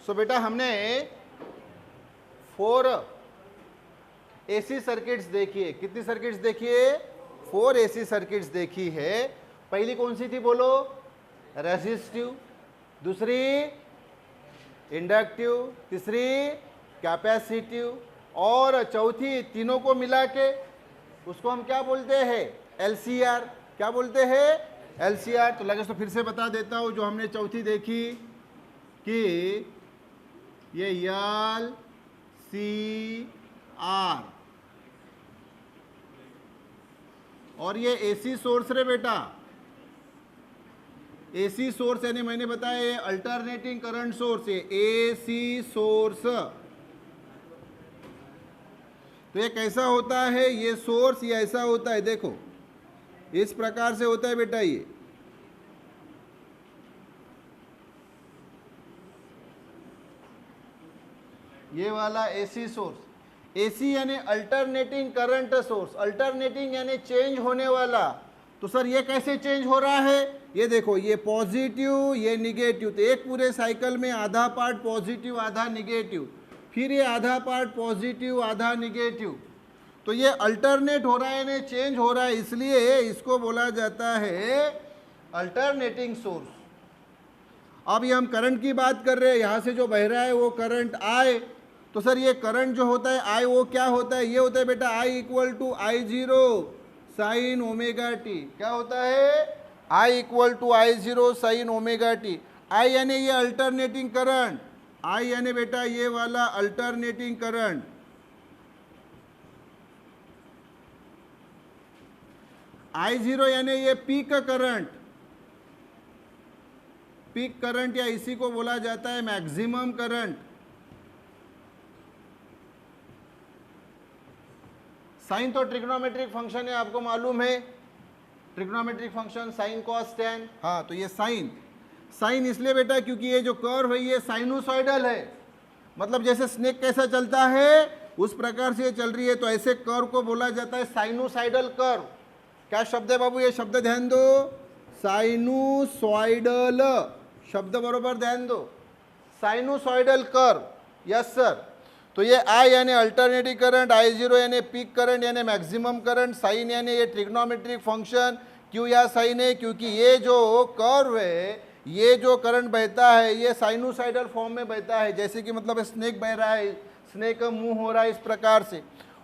सो बेटा हमने 4 AC circuits देखी है। कितनी सर्किट्स देखी है? 4 एसी सर्किट्स देखी है। पहली कौन सी थी बोलो? रेजिस्टिव, दूसरी इंडक्टिव, तीसरी कैपेसिटिव और चौथी, तीनों को मिला के उसको हम क्या बोलते हैं? एलसीआर। क्या बोलते हैं? एलसीआर। तो लगे तो फिर से बता देता हूं, जो हमने चौथी देखी कि ये एल सी आर और ये एसी सोर्स रे बेटा। एसी सोर्स यानी मैंने बताया ये अल्टरनेटिंग करंट सोर्स, ये एसी सोर्स। तो ये कैसा होता है? ये सोर्स ये ऐसा होता है, देखो इस प्रकार से होता है बेटा। ये वाला एसी सोर्स। एसी यानी अल्टरनेटिंग करंट सोर्स, अल्टरनेटिंग यानी चेंज होने वाला। तो सर ये कैसे चेंज हो रहा है? ये देखो, ये पॉजिटिव ये निगेटिव, तो एक पूरे साइकिल में आधा पार्ट पॉजिटिव आधा निगेटिव, फिर ये आधा पार्ट पॉजिटिव आधा निगेटिव। तो ये अल्टरनेट हो रहा है यानी चेंज हो रहा है, इसलिए इसको बोला जाता है अल्टरनेटिंग सोर्स। अब ये हम करंट की बात कर रहे हैं, यहाँ से जो बह रहा है वो करंट I। तो सर ये करंट जो होता है I वो क्या होता है? ये होता है बेटा I equal to I0 sine omega t. क्या होता है? I equal to I0 sine omega t. I यानी ये अल्टरनेटिंग करंट, I यानी बेटा ये वाला अल्टरनेटिंग करंट। I0 यानी ये पीक करंट, पीक करंट या इसी को बोला जाता है मैक्सिमम करंट। साइन तो ट्रिग्नोमेट्रिक फंक्शन है, आपको मालूम है trigonometric function sine cos tan. हाँ, तो ये साइन, साइन इसलिए बेटा क्योंकि ये जो कर्व है ये साइनोसॉइडल है, मतलब जैसे स्नेक कैसा चलता है उस प्रकार से ये चल रही है। तो ऐसे कर्व को बोला जाता है साइनोसॉइडल कर्व। क्या शब्द है बाबू? ये शब्द ध्यान दो, साइनोसॉइडल शब्द बरोबर ध्यान दो, साइनोसॉइडल कर्व। Yes sir. तो ये I यानी अल्टरनेटिव करंट, I0 यानी पीक करंट यानी मैक्सिमम करंट, साइन यानी ये ट्रिग्नोमेट्रिक फंक्शन। क्यों या साइन है? क्योंकि ये जो कर्व है, ये जो करंट बहता है ये साइनोसॉइडल फॉर्म में बहता है, जैसे कि मतलब स्नेक बह रहा है, स्नेक का मुंह हो रहा है इस प्रकार से।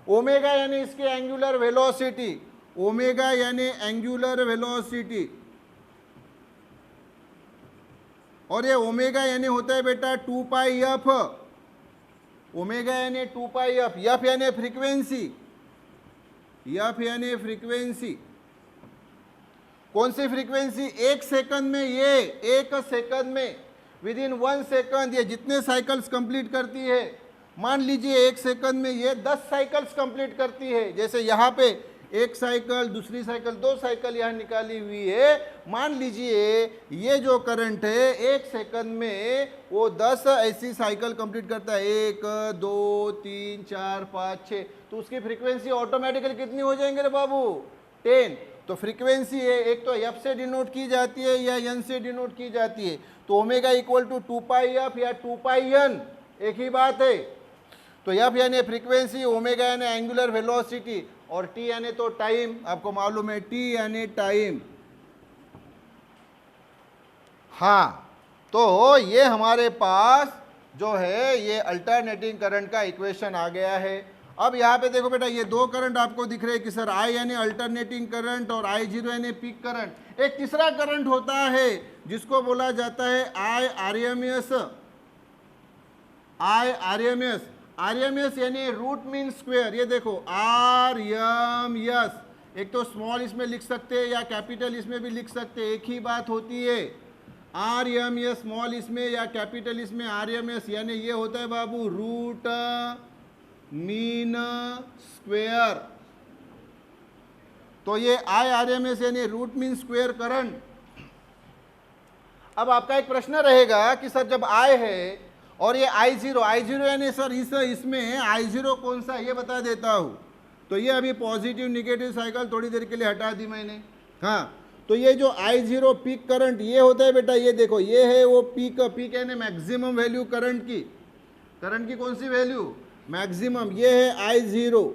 ओमेगा यानी इसकी एंगुलर वेलोसिटी, ओमेगा यानी एंगुलर वेलोसिटी, और ये ओमेगा यानी होता है बेटा 2 पाई एफ। ओमेगा यानी 2 पाई एफ, एफ यानी फ्रीक्वेंसी, एफ यानी फ्रीक्वेंसी। कौन सी फ्रीक्वेंसी? एक सेकंड में, ये एक सेकंड में, विद इन 1 सेकंड ये जितने साइकिल्स कंप्लीट करती है, मान लीजिए एक सेकंड में ये 10 साइकिल्स कंप्लीट करती है। जैसे यहाँ पे एक साइकिल, दूसरी साइकिल, 2 साइकिल यहाँ निकाली हुई है। मान लीजिए ये जो करंट है एक सेकंड में वो 10 ऐसी साइकिल कंप्लीट करता है, 1 2 3 4 5 6। तो उसकी फ्रीक्वेंसी ऑटोमेटिकली कितनी हो जाएंगे रे बाबू? 10। तो फ्रीक्वेंसी है, एक तो एफ से डिनोट की जाती है या एन से डिनोट की जाती है। तो omega equal to 2 pi f या 2 पाई एन, एक ही बात है। तो एफ यानी फ्रीक्वेंसी, ओमेगा यानी एंगुलर वेलोसिटी, और टी यानी तो टाइम। आपको मालूम है टी यानी टाइम। हाँ, तो ये हमारे पास जो है ये अल्टरनेटिंग करंट का इक्वेशन आ गया है। अब यहाँ पे देखो बेटा, ये 2 करंट आपको दिख रहे हैं कि सर I यानी अल्टरनेटिंग करंट और I0 यानी पीक करंट। एक तीसरा करंट होता है जिसको बोला जाता है IRMS। IRMS, RMS यानी रूट मीन स्क्वायर। ये देखो RMS, एक तो स्मॉल इसमें लिख सकते हैं या कैपिटल इसमें भी लिख सकते हैं, एक ही बात होती है। RMS स्मॉल इसमें या कैपिटल इसमें RMS यानी ये होता है बाबू रूट मीन स्क्वायर। तो ये IRMS यानी रूट मीन स्क्वायर करंट। अब आपका एक प्रश्न रहेगा कि सर जब I है और ये I0 यानी सर इसमें I0 कौन सा है ये बता देता हूँ। तो ये अभी पॉजिटिव निगेटिव साइकिल थोड़ी देर के लिए हटा दी मैंने। हाँ, तो ये जो I0 पीक करंट ये होता है बेटा, ये देखो ये है वो पीक, पीक यानी मैक्सिमम वैल्यू करंट की कौन सी वैल्यू, मैक्सिमम, ये है I0,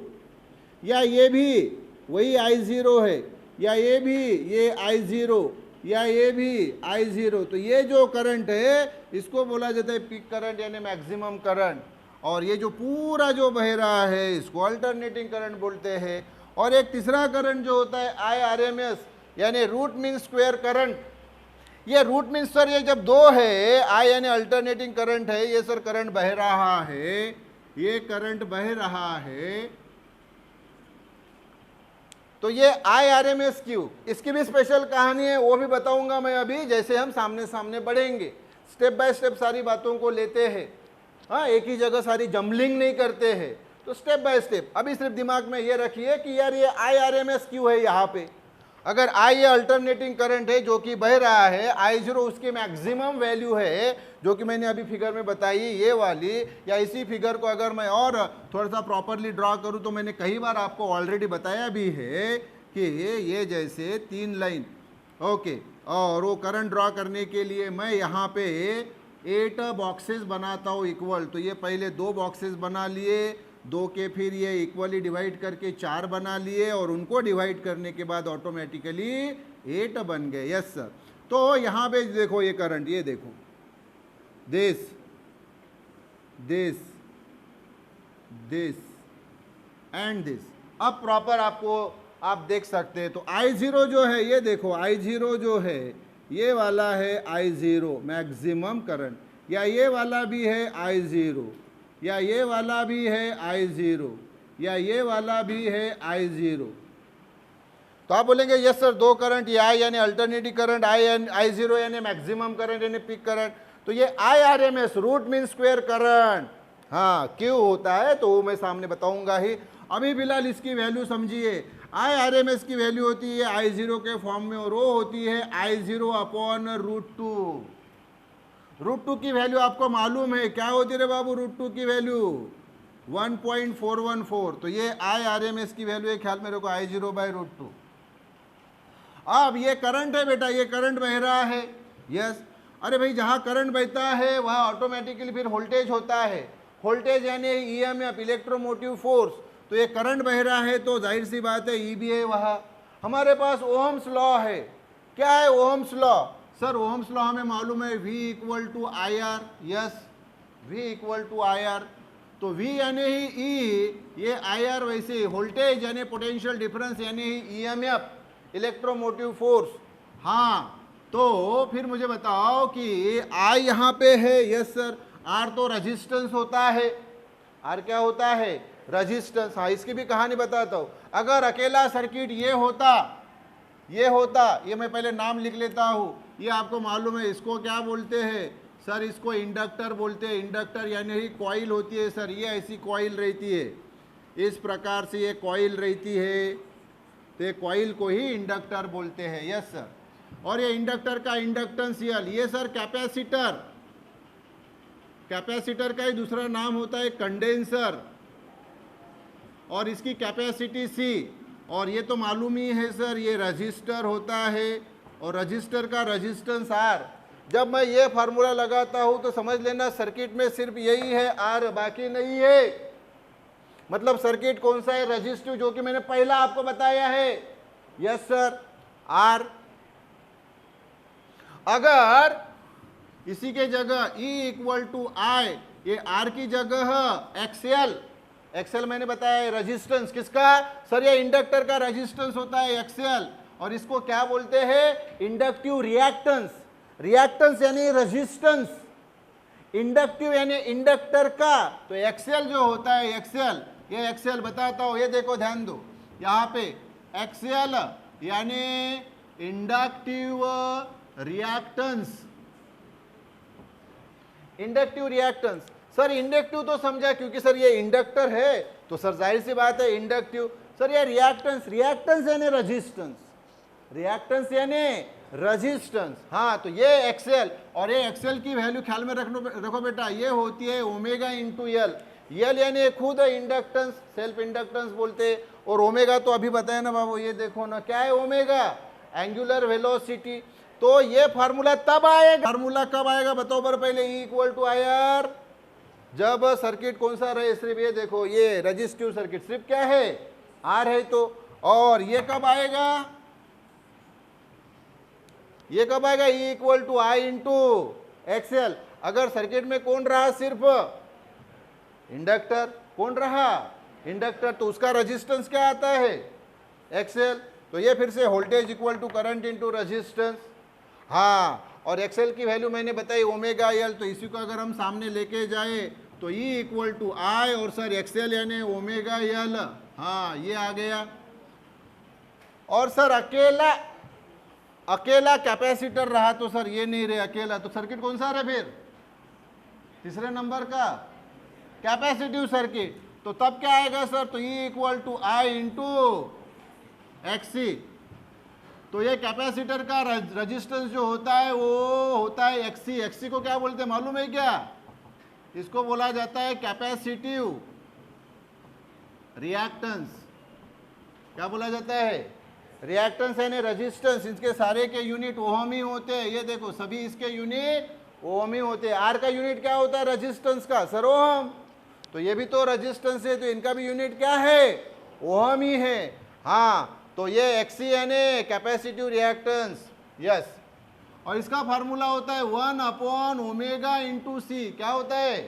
या ये भी वही I0 है, या ये भी ये I0, या ये भी I0, तो ये जो करंट है इसको बोला जाता है पीक करंट यानी मैक्सिमम करंट, और ये जो पूरा जो बह रहा है इसको अल्टरनेटिंग करंट बोलते हैं। और एक तीसरा करंट जो होता है IRMS यानी रूट मीन स्क्वायर करंट। ये रूट मीन सर ये जब दो है, I यानी अल्टरनेटिंग करंट है, ये सर करंट बह रहा है, ये करंट बह रहा है, तो ये IRMSQ, इसकी भी स्पेशल कहानी है, वो भी बताऊंगा मैं अभी, जैसे हम सामने सामने बढ़ेंगे, स्टेप बाय स्टेप सारी बातों को लेते हैं। हाँ, एक ही जगह सारी जम्बलिंग नहीं करते हैं, तो स्टेप बाय स्टेप। अभी सिर्फ दिमाग में ये रखिए कि यार ये IRMSQ है यहाँ पे। अगर I ये अल्टरनेटिंग करंट है जो कि बह रहा है, I0 उसकी मैक्सिमम वैल्यू है जो कि मैंने अभी फिगर में बताई ये वाली, या इसी फिगर को अगर मैं और थोड़ा सा प्रॉपरली ड्रॉ करूं तो मैंने कई बार आपको ऑलरेडी बताया भी है कि ये जैसे 3 लाइन, ओके, और वो करंट ड्रॉ करने के लिए मैं यहाँ पे 8 बॉक्सेस बनाता हूँ इक्वल। तो ये पहले 2 बॉक्सेस बना लिए, 2 के फिर ये इक्वली डिवाइड करके 4 बना लिए, और उनको डिवाइड करने के बाद ऑटोमेटिकली 8 बन गए। Yes sir. तो यहाँ पे देखो ये करंट, ये देखो this this this and this, अब प्रॉपर आपको आप देख सकते हैं। तो I0 जो है ये देखो, I0 जो है ये वाला है I0 मैक्सिमम करंट, या ये वाला भी है I0, या ये वाला भी है I0, या ये वाला भी है I0। तो आप बोलेंगे यस सर, 2 करंट, ये I यानी अल्टरनेटिव करंट, I0 यानी मैक्सिमम करंट यानी पीक करंट, तो ये IRMS root mean square current, हाँ क्यों होता है तो वो मैं सामने बताऊंगा ही। अभी फिलहाल इसकी वैल्यू समझिए। IRMS की वैल्यू होती है I0 के फॉर्म में, और वो होती है I0 अपॉन √2। √2 की वैल्यू आपको मालूम है क्या होती है रे बाबू, √2 की वैल्यू 1.414। तो ये IRMS की वैल्यू है, ख्याल में रखो, I0/√2। अब ये करंट है बेटा, ये करंट बह रहा है, यस। अरे भाई जहाँ करंट बहता है वहाँ ऑटोमेटिकली फिर वोल्टेज होता है, वोल्टेज यानी EMF इलेक्ट्रोमोटिव फोर्स। तो ये करंट बह रहा है तो जाहिर सी बात है E भी है वहाँ। हमारे पास ओहम्स लॉ है, क्या है Ohm's law sir? Ohm's law हमें मालूम है V = IR, yes, V = IR। तो V यानी ही E, ये IR वैसे ही वोल्टेज यानी पोटेंशियल डिफरेंस यानी ही EMF इलेक्ट्रोमोटिव फोर्स। हाँ, तो फिर मुझे बताओ कि I यहाँ पे है, यस सर। R तो रेजिस्टेंस होता है, R क्या होता है? रेजिस्टेंस। हाँ, इसकी भी कहानी बताता हूँ। अगर अकेला सर्किट ये होता, ये मैं पहले नाम लिख लेता हूँ, ये आपको मालूम है इसको क्या बोलते हैं सर? इसको इंडक्टर बोलते हैं। इंडक्टर यानी ही कॉइल होती है सर, ये ऐसी कॉइल रहती है, इस प्रकार से ये कॉइल रहती है, तो ये कॉइल को ही इंडक्टर बोलते हैं, यस सर। और ये इंडक्टर का इंडक्टेंस L, ये सर कैपेसिटर, कैपेसिटर का ही दूसरा नाम होता है कंडेंसर, और इसकी कैपेसिटी C। और ये तो मालूम ही है सर, ये रजिस्टर होता है, और रजिस्टर का रेजिस्टेंस R। जब मैं ये फार्मूला लगाता हूँ तो समझ लेना सर्किट में सिर्फ यही है R, बाकी नहीं है। मतलब सर्किट कौन सा है? रेजिस्टिव, जो कि मैंने पहला आपको बताया है, यस सर, R। अगर इसी के जगह E = I, ये R की जगह XL मैंने बताया है रेजिस्टेंस किसका सर? ये इंडक्टर का रेजिस्टेंस होता है XL, और इसको क्या बोलते हैं? Inductive reactance. रिएक्टेंस यानी रेजिस्टेंस, इंडक्टिव यानी इंडक्टर का। तो XL जो होता है, XL, ये XL बताता हूँ, ये देखो ध्यान दो, यहाँ पे XL यानी inductive reactance. Inductive reactance sir, inductive तो समझा क्योंकि सर ये इंडक्टर है, तो सर जाहिर सी बात है इंडक्टिव। सर ये रिएक्टेंस यानी रेजिस्टेंस, रिएक्टेंस यानी रेजिस्टेंस। हाँ, तो ये XL, और ये XL की वैल्यू ख्याल में रखो बेटा, ये होती है ओमेगा × L। L यानी खुद इंडक्टेंस, सेल्फ इंडक्टेंस बोलते हैं, और ओमेगा तो अभी बताया ना बाबू, ये देखो ना क्या है ओमेगा? Angular velocity. तो ये फार्मूला तब आएगा, फार्मूला कब आएगा बताओ बर पहले, E equal to I R, जब सर्किट कौन सा रहे, सिर्फ ये देखो ये रजिस्टिव सर्किट सिर्फ क्या है, आर है। तो और ये कब आएगा, ये कब आएगा, E equal to I into XL. अगर सर्किट में कौन रहा, सिर्फ इंडक्टर, कौन रहा, इंडक्टर, तो उसका रेजिस्टेंस क्या आता है, एक्सएल। तो ये फिर से voltage equal to current into resistance. हाँ, और एक्सएल की वैल्यू मैंने बताई ओमेगा एल, तो इसी को अगर हम सामने लेके जाए तो E इक्वल टू आई और सर एक्सएल यानी ओमेगा एल। हाँ, ये आ गया। और सर अकेला कैपेसिटर रहा तो सर ये नहीं रहे अकेला, तो सर्किट कौन सा रहे फिर, तीसरे नंबर का कैपेसिटिव सर्किट। तो तब क्या आएगा सर, तो E equal to I into XC. तो ये कैपेसिटर का रेजिस्टेंस जो होता है वो होता है एक्सी। एक्सी को क्या बोलते हैं मालूम है क्या, इसको बोला जाता है कैपेसिटिव रिएक्टेंस। क्या बोला जाता है, रिएक्टेंस यानी रेजिस्टेंस। इसके सारे के यूनिट ओम ही होते हैं, ये देखो सभी इसके यूनिट ओम ही होते हैं। आर का यूनिट क्या होता है रेजिस्टेंस का, सर ओम। तो ये भी तो रेजिस्टेंस है, तो इनका भी यूनिट क्या है, ओम ही है। हाँ, तो ये एक्सी यानी कैपेसिटिव रिएक्टेंस, यस। और इसका फार्मूला होता है 1 अपॉन ओमेगा इंटू सी। क्या होता है,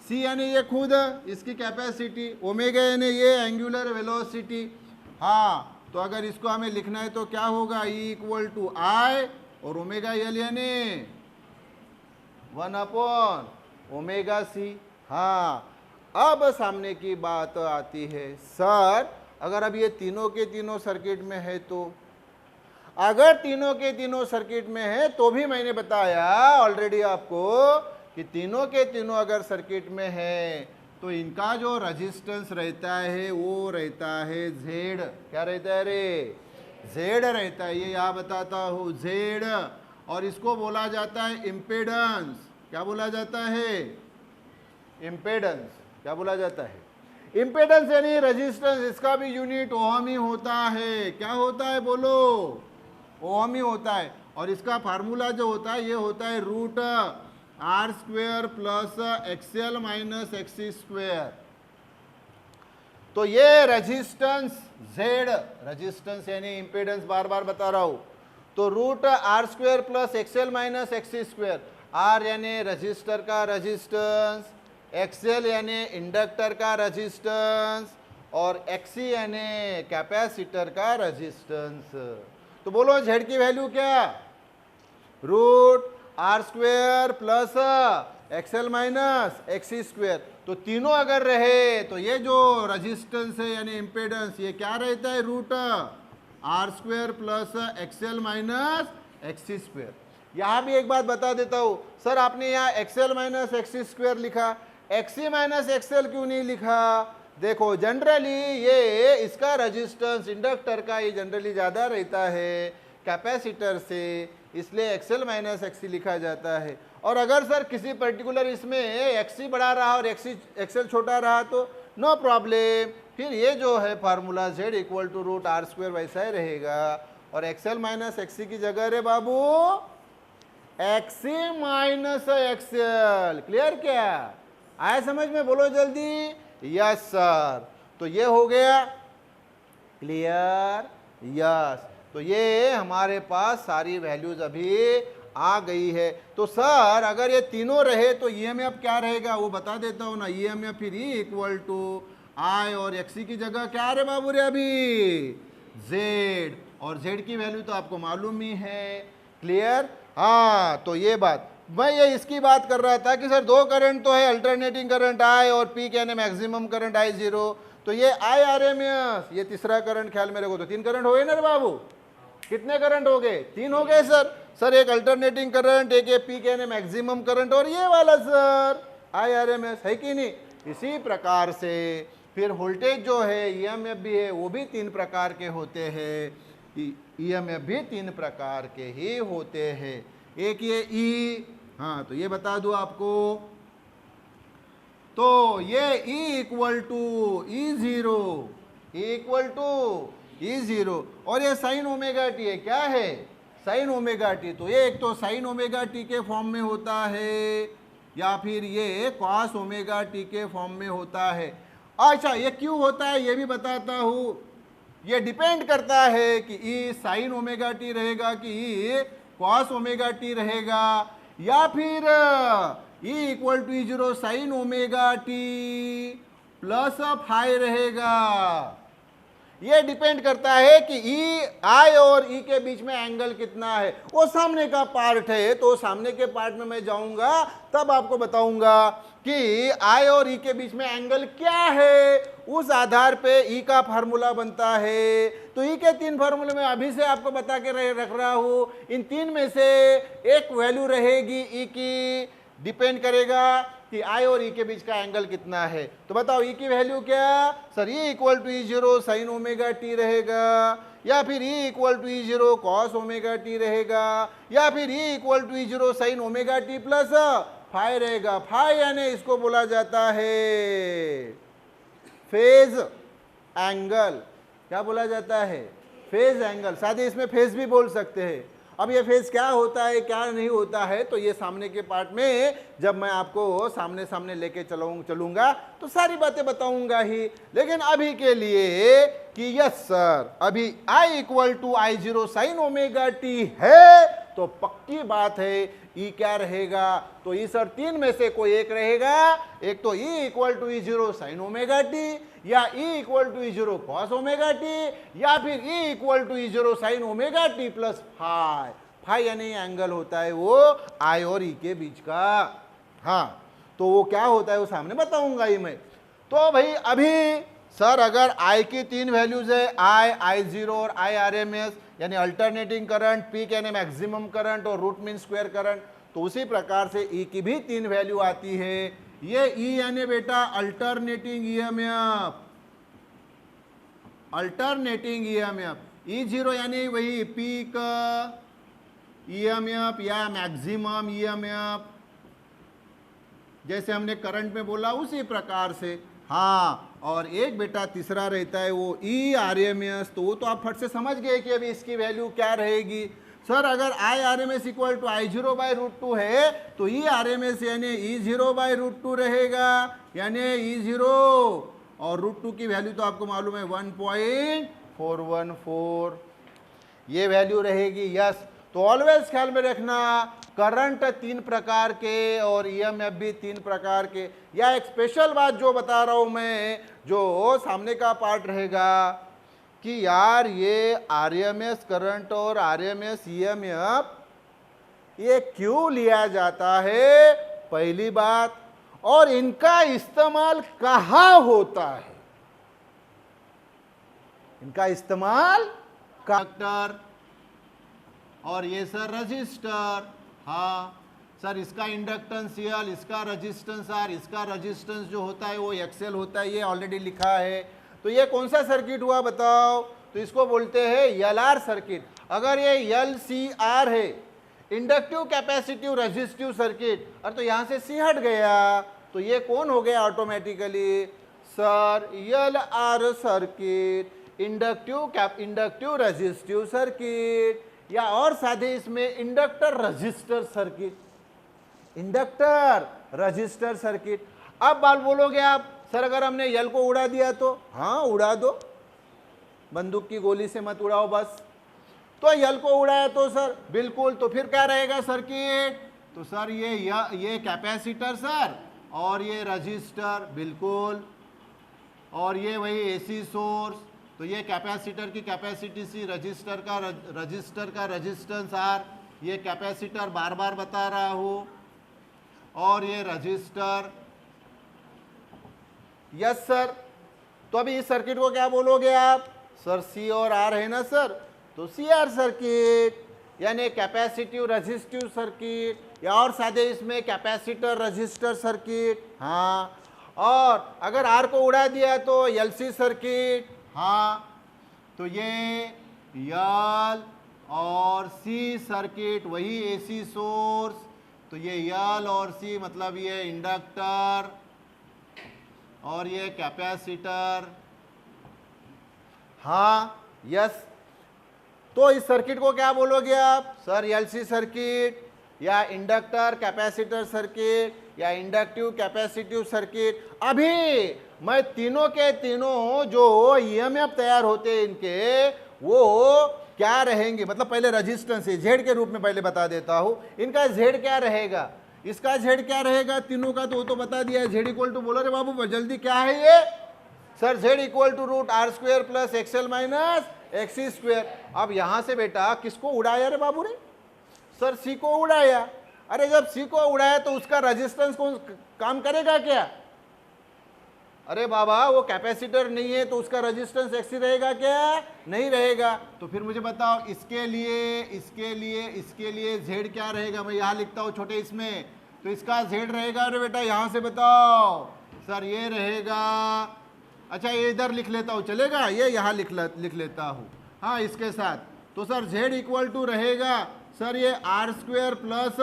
सी यानी ये खुद इसकी कैपेसिटी, ओमेगा यानी ये एंगुलर वेलोसिटी। हाँ, तो अगर इसको हमें लिखना है तो क्या होगा, E इक्वल टू आई और ओमेगा एल यानी 1 अपॉन ओमेगा सी। हाँ, अब सामने की बात आती है, सर अगर अब ये तीनों के तीनों सर्किट में है, तो अगर तीनों के तीनों सर्किट में है तो भी मैंने बताया ऑलरेडी आपको कि तीनों के तीनों अगर सर्किट में है तो इनका जो रेजिस्टेंस रहता है वो रहता है जेड। क्या रहता है रे, जेड रहता है। ये यहाँ बताता हूँ जेड, और इसको बोला जाता है इम्पेडेंस। क्या बोला जाता है, इम्पेडेंस। क्या बोला जाता है, इम्पेडेंस यानी रेजिस्टेंस। इसका भी यूनिट ओम ही होता है। क्या होता है बोलो, ओम ही होता है। और इसका फार्मूला जो होता है ये होता है root R square plus XL minus XC square. तो ये रेजिस्टेंस जेड, रेजिस्टेंस यानी इम्पेडेंस, बार बार बता रहा हूं। तो root R square plus XL minus XC square. R यानी रजिस्टर का रेजिस्टेंस, एक्सएल यानी इंडक्टर का रेजिस्टेंस, और एक्सी यानी कैपेसिटर का रेजिस्टेंस। तो बोलो जेड की वैल्यू क्या, root R square plus XL minus XC square. तो तीनों अगर रहे तो ये जो रेजिस्टेंस है यानी इम्पेडेंस, ये क्या रहता है, root R square plus XL minus XC square. यहाँ भी एक बात बता देता हूँ, सर आपने यहाँ एक्सएल माइनस एक्सी स्क्वेयर लिखा, एक्सी माइनस एक्सएल क्यों नहीं लिखा। देखो जनरली ये इसका रेजिस्टेंस इंडक्टर का ये जनरली ज़्यादा रहता है कैपेसिटर से, इसलिए एक्सएल माइनस एक्सी लिखा जाता है। और अगर सर किसी पर्टिकुलर इसमें एक्सी बड़ा रहा और एक्सएल छोटा रहा तो नो प्रॉब्लम, फिर ये जो है formula Z equal to root R square वैसा ही रहेगा। और एक्सएल माइनस एक्सी की जगह रे बाबू एक्सी माइनस एक्सएल। क्लियर क्या आया समझ में, बोलो जल्दी, यस सर। तो ये हो गया क्लियर, यस। तो ये हमारे पास सारी वैल्यूज अभी आ गई है। तो सर अगर ये तीनों रहे तो ईएमएफ क्या रहेगा वो बता देता हूँ ना। ईएमएफ फिर E इक्वल टू आई और एक्सी की जगह क्या रे बाबू रे अभी, जेड। और जेड की वैल्यू तो आपको मालूम ही है, क्लियर। हाँ, तो ये बात मैं ये इसकी बात कर रहा था कि सर दो करंट तो है, अल्टरनेटिंग करंट आई और पी यानी मैक्सिमम करंट आई जीरो। तो ये आई आर एम एस, ये तीसरा करंट ख्याल में रखो। तो तीन करंट हो गए ना रे बाबू, कितने करंट हो गए, तीन हो गए सर एक अल्टरनेटिंग करंट, एक ये पी यानी मैक्सिमम करंट, और ये वाला sir I R M S, है कि नहीं। इसी प्रकार से फिर वोल्टेज जो है ईएमएफ भी है, वो भी तीन प्रकार के होते हैं। ईएमएफ भी तीन प्रकार के ही होते हैं। एक ये ई, हाँ तो ये बता दूं आपको, तो ये E equal to E zero, E equal to E zero, और ये साइन ओमेगा टी है, क्या है साइन ओमेगा टी। तो ये एक तो साइन ओमेगा टी के फॉर्म में होता है या फिर ये कॉस ओमेगा टी के फॉर्म में होता है। अच्छा ये क्यों होता है ये भी बताता हूँ। ये डिपेंड करता है कि ई साइन ओमेगा टी रहेगा कि ई कॉस ओमेगा टी रहेगा, या फिर E equal to E zero sine omega T plus phi रहेगा। ये डिपेंड करता है कि ई आई और ई के बीच में एंगल कितना है। वो सामने का पार्ट है, तो सामने के पार्ट में मैं जाऊंगा तब आपको बताऊंगा कि आई और ई के बीच में एंगल क्या है, उस आधार पे ई का फार्मूला बनता है। तो ई के 3 फार्मूले में अभी से आपको बता के रख रहा हूं, इन 3 में से एक वैल्यू रहेगी ई की, डिपेंड करेगा कि आई और ई के बीच का एंगल कितना है। तो बताओ ई की वैल्यू क्या sir, E equal to E zero sine omega t रहेगा, या फिर E equal to E zero cos omega t रहेगा, या फिर E equal to E zero sine omega T plus phi रहेगा। फाई यानी इसको बोला जाता है फेज एंगल। क्या बोला जाता है, फेज एंगल। साथ ही इसमें फेज भी बोल सकते हैं। अब ये फेज क्या होता है क्या नहीं होता है, तो ये सामने के पार्ट में जब मैं आपको सामने सामने लेके चलूंगा तो सारी बातें बताऊंगा ही। लेकिन अभी के लिए कि यस सर अभी I equal to I zero sine omega T है, तो पक्की बात है ई क्या रहेगा, तो ई सर 3 में से कोई एक रहेगा। एक तो E equal to E zero sine omega T, या E equal to E zero cos omega T, या फिर E equal to E zero sine omega T plus phi. Phi यानी एंगल होता है वो आई और ई के बीच का। हाँ तो वो क्या होता है वो सामने बताऊंगा ही मैं। तो भाई अभी सर अगर आई की 3 वैल्यूज है, आई जीरो और आई आर एम एस, यानी अल्टरनेटिंग करंट, पीक यानी मैक्सिमम करंट और रूट मीन स्क्वायर करंट, तो उसी प्रकार से ई की भी 3 वैल्यू आती है। ये ई यानी बेटा alternating EMF, alternating EMF. E zero यानी वही पीक ईएमएफ या मैक्सिमम ईएमएफ, जैसे हमने करंट में बोला उसी प्रकार से। हाँ और एक बेटा तीसरा रहता है वो ई आर एम एस, तो वो तो आप फट से समझ गए कि अभी इसकी वैल्यू क्या रहेगी। सर अगर I R M S equal to I zero by root two है, तो ई आर एम एस यानी E zero by root two रहेगा, यानी ई जीरो और रूट टू की वैल्यू तो आपको मालूम है 1.414, ये वैल्यू रहेगी। यस तो ऑलवेज ख्याल में रखना करंट 3 प्रकार के और ईएमएफ भी 3 प्रकार के। या एक स्पेशल बात जो बता रहा हूं मैं, जो सामने का पार्ट रहेगा कि यार ये आरएमएस करंट और आरएमएस ईएमएफ ये क्यों लिया जाता है पहली बात, और इनका इस्तेमाल कहाँ होता है। इनका इस्तेमाल कंडक्टर और ये सर रजिस्टर। हाँ सर इसका इंडक्टेंस एल, इसका रेजिस्टेंस आर, इसका रेजिस्टेंस जो होता है वो एक्सएल होता है, ये ऑलरेडी लिखा है। तो ये कौन सा सर्किट हुआ बताओ, तो इसको बोलते हैं एलआर सर्किट। अगर ये एलसीआर है, इंडक्टिव कैपेसिटिव रेजिस्टिव सर्किट, और तो यहाँ से सी हट गया तो ये कौन हो गया automatically sir LR circuit, inductive resistive circuit, या और साधे इसमें inductor register circuit, inductor register circuit. अब बाल बोलोगे आप सर अगर हमने यल को उड़ा दिया तो, हाँ उड़ा दो, बंदूक की गोली से मत उड़ाओ बस। तो यल को उड़ाया तो सर बिल्कुल, तो फिर क्या रहेगा सर्किट, तो सर ये कैपेसिटर सर और ये रजिस्टर बिल्कुल, और ये वही एसी सोर्स, तो ये कैपेसिटर की कैपेसिटी सी, रजिस्टर का रेजिस्टेंस आर, ये कैपेसिटर बार बार बता रहा हूँ, और ये रजिस्टर। यस सर तो अभी इस सर्किट को क्या बोलोगे आप सर, सी और आर है ना सर, तो सी आर सर्किट यानी कैपेसिटिव रेजिस्टिव सर्किट, या और सादे इसमें कैपेसिटर रजिस्टर सर्किट। हाँ और अगर आर को उड़ा दिया तो एलसी सर्किट। हाँ तो ये यल और सी सर्किट, वही एसी सोर्स, तो ये यल और सी मतलब ये इंडक्टर और ये कैपेसिटर। हाँ यस। तो इस सर्किट को क्या बोलोगे आप? सर एलसी सर्किट या इंडक्टर कैपेसिटर सर्किट या इंडक्टिव कैपेसिटिव सर्किट। अभी मैं तीनों के तीनों जो ईएमएफ तैयार होते हैं इनके, वो क्या रहेंगे, मतलब पहले रेजिस्टेंस है जेड के रूप में पहले बता देता हूं। इनका जेड क्या रहेगा, इसका जेड क्या रहेगा, तीनों का तो वो तो बता दिया है। जेड इक्वल टू, बोलो रे बाबू जल्दी, क्या है ये? Sir Z equal to root R square plus XL minus XC square. अब यहां से बेटा किसको उड़ाया रे बाबू रे? सर सी को उड़ाया। अरे जब सी को उड़ाया तो उसका रेजिस्टेंस कौन काम करेगा क्या? अरे बाबा वो कैपेसिटर नहीं है तो उसका रेजिस्टेंस एक्सी रहेगा क्या? नहीं रहेगा। तो फिर मुझे बताओ इसके लिए, इसके लिए, इसके लिए जेड क्या रहेगा? मैं यहाँ लिखता हूँ छोटे इसमें, तो इसका जेड रहेगा। अरे बेटा यहाँ से बताओ। सर ये रहेगा, अच्छा ये इधर लिख लेता हूँ, चलेगा? ये यहाँ लिख लेता हूँ, हाँ इसके साथ। तो सर जेड इक्वल टू रहेगा सर ये आर स्क्वेयर प्लस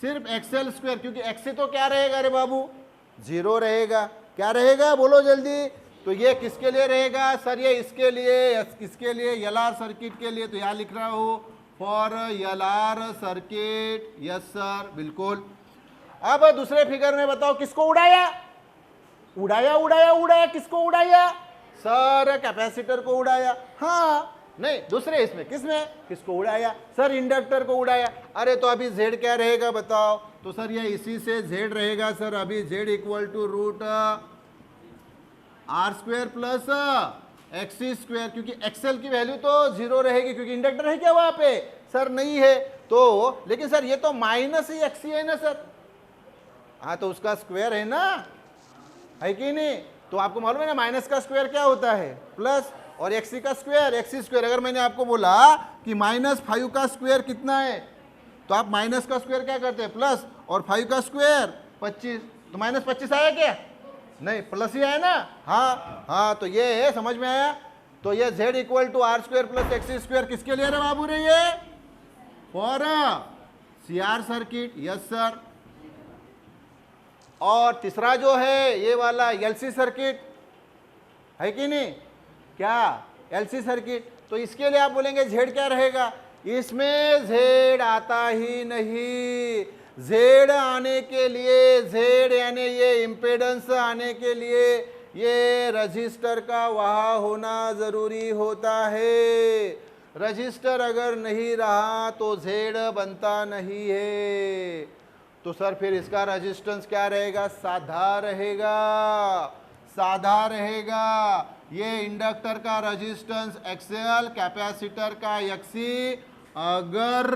सिर्फ एक्सएल स्क्वेयर, क्योंकि एक्सी तो क्या रहेगा अरे बाबू? जीरो रहेगा। क्या रहेगा बोलो जल्दी? तो ये किसके लिए रहेगा? सर ये इसके लिए, किसके लिए? एलआर सर्किट के लिए। तो यहाँ लिख रहा हूँ for LR circuit. Yes sir, बिल्कुल। अब दूसरे फिगर में बताओ किसको उड़ाया? उड़ाया उड़ाया उड़ाया, किसको उड़ाया? सर कैपेसिटर को उड़ाया। हाँ नहीं, दूसरे इसमें किसमें, किसको उड़ाया? सर इंडक्टर को उड़ाया। अरे तो अभी जेड क्या रहेगा बताओ? तो सर ये इसी से जेड रहेगा सर अभी Z equal to root R square plus XC square, क्योंकि एक्सएल की वैल्यू तो जीरो रहेगी, क्योंकि इंडक्टर है क्या वहां पे? सर नहीं है। तो लेकिन सर ये तो माइनस ही एक्सी है ना सर? हाँ तो उसका स्क्वायर है ना, है कि नहीं? तो आपको मालूम है ना माइनस का स्क्वायर क्या होता है? प्लस, और एक्सी का स्क्वायर एक्सी स्क्वायर। अगर मैंने आपको बोला कि -5 का स्क्वायर कितना है, तो आप माइनस का स्क्वायर क्या करते हैं? प्लस, और 5 का स्क्वायर 25, तो -25 आया क्या? नहीं, प्लस ही आया ना। हाँ हाँ, तो ये है, समझ में आया? तो ये z equal to R square plus XC square किसके लिए रे बाबू रे? ये for CR circuit. Yes sir. और तीसरा जो है ये वाला एलसी सर्किट, है कि नहीं? क्या एलसी सर्किट? तो इसके लिए आप बोलेंगे जेड क्या रहेगा? इसमें जेड आता ही नहीं। जेड आने के लिए, जेड यानी ये इम्पेडेंस आने के लिए ये रजिस्टर का वहाँ होना ज़रूरी होता है। रजिस्टर अगर नहीं रहा तो जेड बनता नहीं है। तो सर फिर इसका रेजिस्टेंस क्या रहेगा? साधा रहेगा, साधा रहेगा। ये इंडक्टर का रेजिस्टेंस एक्सएल, कैपेसिटर का एक्सी। अगर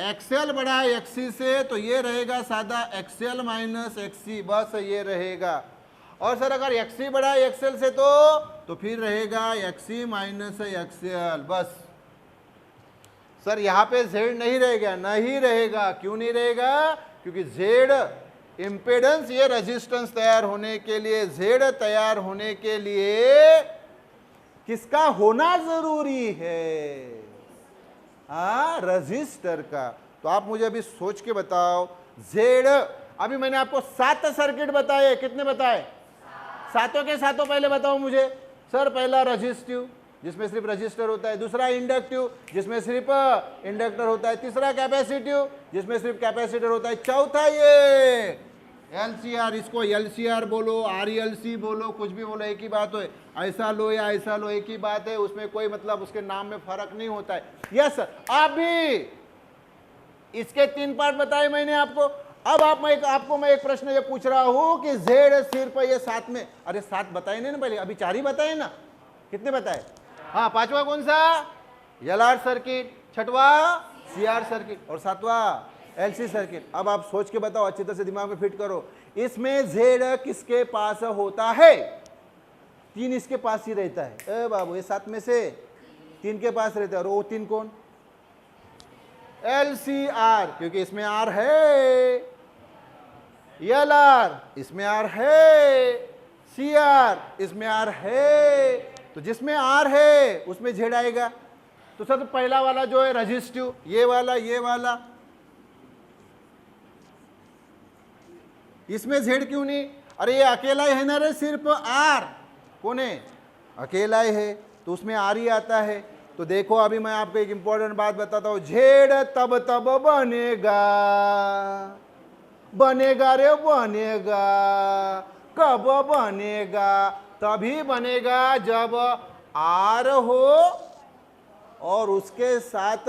एक्सएल बड़ा है एक्सी से तो ये रहेगा सादा एक्सएल माइनस एक्सी, बस ये रहेगा। और सर अगर एक्सी बड़ा है एक्सएल से तो फिर रहेगा एक्सी माइनस एक्सएल, बस। सर यहाँ पे जेड नहीं रहेगा, नहीं रहेगा। क्यों नहीं रहेगा? क्योंकि जेड इम्पेडेंस, ये रेजिस्टेंस तैयार होने के लिए, जेड तैयार होने के लिए किसका होना जरूरी है? रजिस्टर का। तो आप मुझे अभी सोच के बताओ, जेड, अभी मैंने आपको 7 सर्किट बताए, कितने बताए? सातों के सातों पहले बताओ मुझे। सर पहला रजिस्टिव जिसमें सिर्फ रजिस्टर होता है, दूसरा इंडक्टिव जिसमें सिर्फ इंडक्टर होता है, तीसरा कैपेसिटिव जिसमें सिर्फ कैपेसिटर होता है, चौथा ये एलसीआर। इसको एलसीआर बोलो, आरएलसी बोलो, कुछ भी बोलो, एक ही बात है। ऐसा लो या ऐसा लो, एक ही बात है, उसमें कोई मतलब उसके नाम में फर्क नहीं होता है। Yes sir. अभी इसके 3 पार्ट बताए मैंने आपको। अब आपको मैं एक प्रश्न ये पूछ रहा हूं कि जेड सिर्फ ये 7 में, अरे 7 बताए नहीं ना पहले, अभी 4 ही बताए ना? कितने बताए? हाँ, 5वां कौन सा? एलआर सर्किट, 6वां सीआर सर्किट, और 7वां एलसी सर्किट। अब आप सोच के बताओ, अच्छी तरह से दिमाग में फिट करो। इसमें जेड किसके पास होता है? 3 इसके पास ही रहता है। बाबू ये 7 में से 3 के पास रहता है, और वो 3 कौन? एलसीआर, क्योंकि इसमें आर है, एलआर इसमें आर है, सीआर इसमें आर है। तो जिसमें आर है उसमें जेड आएगा। तो सर तो पहला वाला जो है रजिस्टिव, ये वाला, इसमें जेड क्यों नहीं? अरे ये अकेला ही है ना रे, सिर्फ आर। कौन है? अकेला ही है। तो उसमें आर ही आता है। तो देखो अभी मैं आपको एक इंपॉर्टेंट बात बताता हूं, झेड तब तब बनेगा, बनेगा रे बनेगा, कब बनेगा, तभी बनेगा जब आर हो और उसके साथ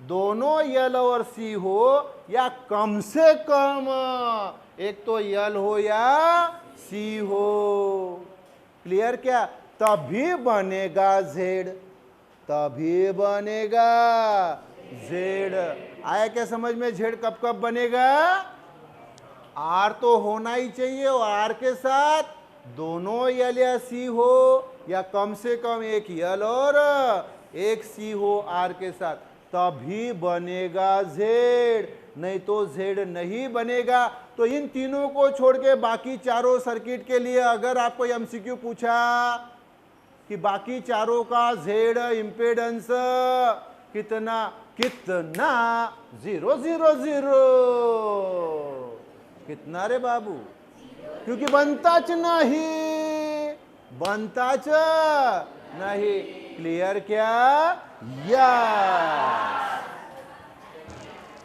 दोनों यल और सी हो, या कम से कम एक तो यल हो या सी हो। क्लियर क्या? तभी बनेगा जेड, तभी बनेगा जेड। आया क्या समझ में? जेड कब कब बनेगा? आर तो होना ही चाहिए और आर के साथ दोनों यल या सी हो, या कम से कम एक यल और एक सी हो आर के साथ, तभी बनेगा जेड, नहीं तो जेड नहीं बनेगा। तो इन तीनों को छोड़ के बाकी चारों सर्किट के लिए अगर आपको एमसीक्यू पूछा कि बाकी चारों का जेड इंपेडेंस कितना, कितना, 0 0 0, कितना रे बाबू? क्योंकि बनताच नहीं, बनताच नहीं। क्लियर क्या? या